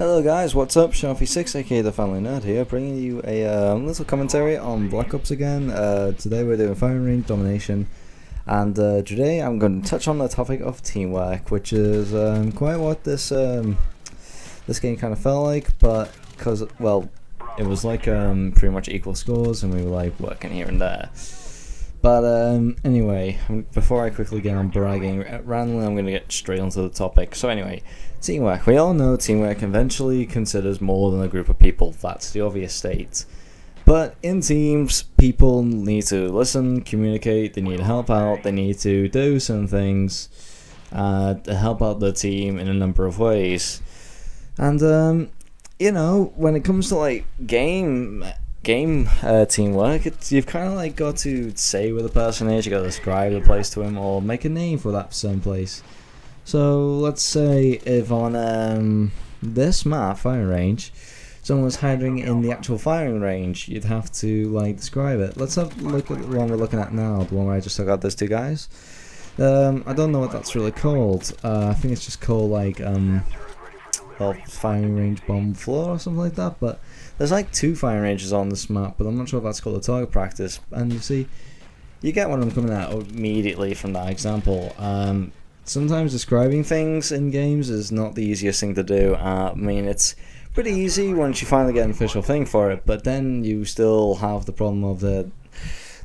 Hello guys, what's up? Sharpie6 aka the Family Nerd here, bringing you a little commentary on Black Ops again. Today we're doing firing range domination, and today I'm going to touch on the topic of teamwork, which is quite what this game kind of felt like, but because, well, it was like pretty much equal scores and we were like working here and there. But anyway, before I quickly get on bragging randomly, I'm going to get straight onto the topic. So anyway, teamwork. We all know teamwork eventually considers more than a group of people. That's the obvious state. But in teams, people need to listen, communicate, they need to help out, they need to do some things to help out the team in a number of ways. And you know, when it comes to like game teamwork, you've kind of like got to say where the person is, you got to describe the place to him or make a name for that certain place. So let's say if on this map, firing range, someone was hiding in the actual firing range, you'd have to like describe it. Let's have a look at the one we're looking at now, the one where I just took out those two guys. I don't know what that's really called. I think it's just called like well, firing range bomb floor or something like that, but there's like two firing ranges on this map, but I'm not sure if that's called a target practice. And you see, you get what I'm coming at immediately from that example. Sometimes describing things in games is not the easiest thing to do. I mean, it's pretty easy once you finally get an official thing for it, but then you still have the problem of the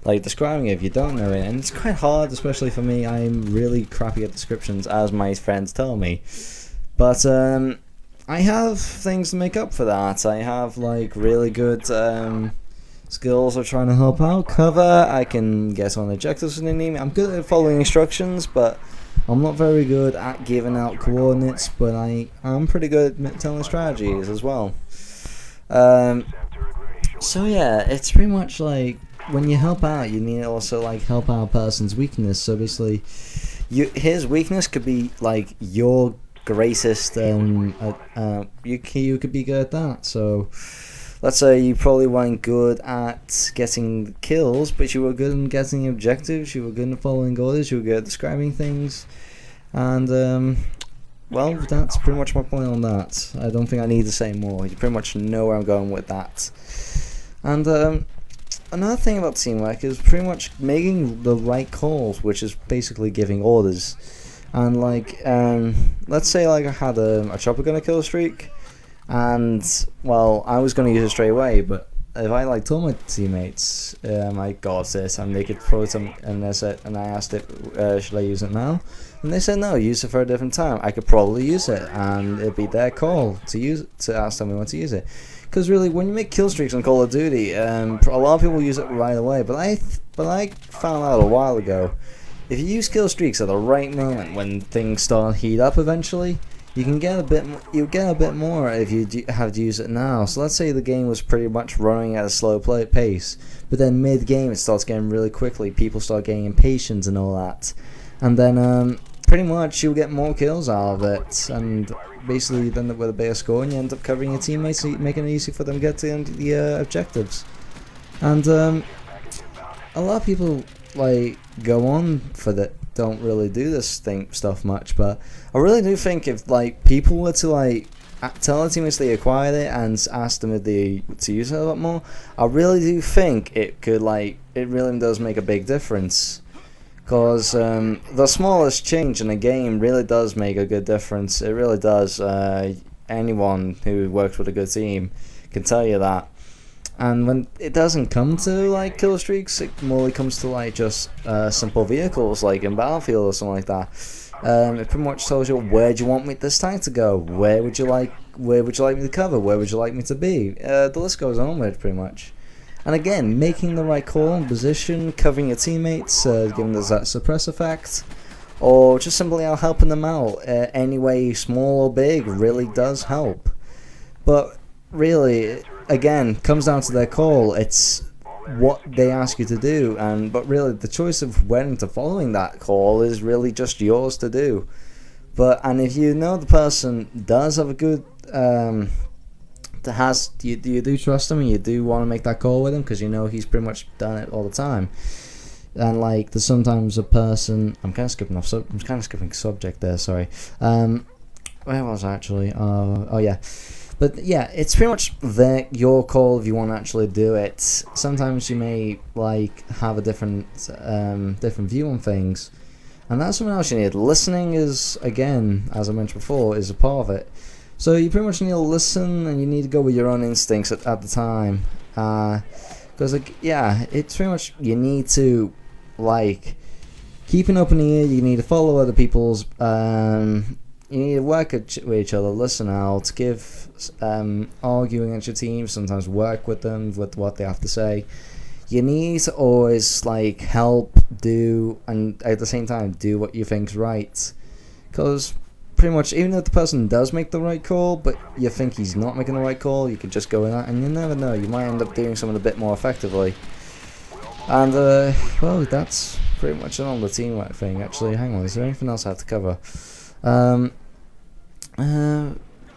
describing it if you don't know it, and it's quite hard, especially for me. I'm really crappy at descriptions, as my friends tell me. But I have things to make up for that. I have like really good skills of trying to help out, cover. I can get on objectives in an enemy. I'm good at following instructions, but I'm not very good at giving out coordinates. But I'm pretty good at telling strategies as well. So yeah, it's pretty much like when you help out, you need to also like help out a person's weakness. So basically, his weakness could be like your greatest, you could be good at that. So let's say you probably weren't good at getting kills, but you were good at getting objectives, you were good at following orders, you were good at describing things, and well, that's pretty much my point on that. I don't think I need to say more. You pretty much know where I'm going with that. And another thing about teamwork is pretty much making the right calls, which is basically giving orders. And like, let's say like I had a chopper gunner kill streak, and well, I was gonna use it straight away, but if I like told my teammates I got it and they could throw some, and I asked it, should I use it now? And they said no, use it for a different time. I could probably use it, and it'd be their call to ask them when to use it. Because really, when you make kill streaks on Call of Duty, a lot of people use it right away, but I found out a while ago, if you use kill streaks at the right moment when things start to heat up eventually, you can get a bit more if you have to use it now. So let's say the game was pretty much running at a slow pace, but then mid-game it starts getting really quickly, people start getting impatient and all that. And then pretty much you'll get more kills out of it, and basically you end up with a better score and you end up covering your teammates, making it easy for them to get to the objectives. And a lot of people like go on for that, don't really do this stuff much, but I really do think if like people were to like tell the teammates they acquired it and ask them if to use it a lot more, I really do think it could it really does make a big difference. Because the smallest change in a game really does make a good difference. It really does. Anyone who works with a good team can tell you that. And when it doesn't come to like kill streaks, it more comes to like just simple vehicles like in Battlefield or something like that. It pretty much tells you, where do you want me this tank to go? Where would you like me to cover? Where would you like me to be? The list goes on with it pretty much. And again, making the right call and position, covering your teammates, giving them that suppress effect, or just simply helping them out any way, small or big, really does help. But really, again, comes down to their call. It's what they ask you to do, but really the choice of when to following that call is really just yours to do. And if you know the person does have a good you do trust him and you do want to make that call with him because you know he's pretty much done it all the time. And like there's sometimes a person, I'm kind of skipping subject there, sorry. Where was I actually? Oh yeah. But yeah, it's pretty much your call if you want to actually do it. Sometimes you may like have a different view on things, and that's something else you need. Listening is, again, as I mentioned before, is a part of it. So you pretty much need to listen, and you need to go with your own instincts at the time. Because it's pretty much, you need to keep an open ear. You need to follow other people's. You need to work with each other, listen out, argue against your team, sometimes work with them with what they have to say. You need to always help, do, and at the same time do what you think's right. Because pretty much, even if the person does make the right call, but you think he's not making the right call, you could just go with that, and you never know, you might end up doing something a bit more effectively. And, well, that's pretty much it on the teamwork thing. Actually, hang on, is there anything else I have to cover?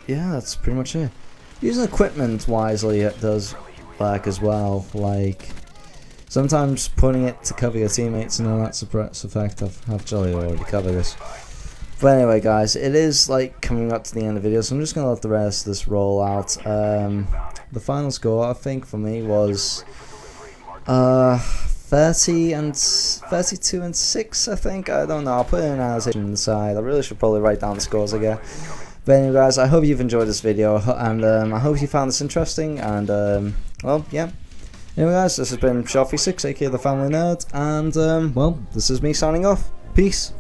Yeah, that's pretty much it. Using equipment wisely, it does work as well. Sometimes putting it to cover your teammates and all that suppress effect. I've actually already covered this. But anyway, guys, it is coming up to the end of the video, so I'm just gonna let the rest of this roll out. The final score, I think, for me was 32 and 6, I think. I don't know. I'll put it in an annotation on the side. I really should probably write down the scores again. But anyway, guys, I hope you've enjoyed this video, and I hope you found this interesting. And well, yeah. Anyway, guys, this has been Sharpie6, aka the Family Nerd, and well, this is me signing off. Peace.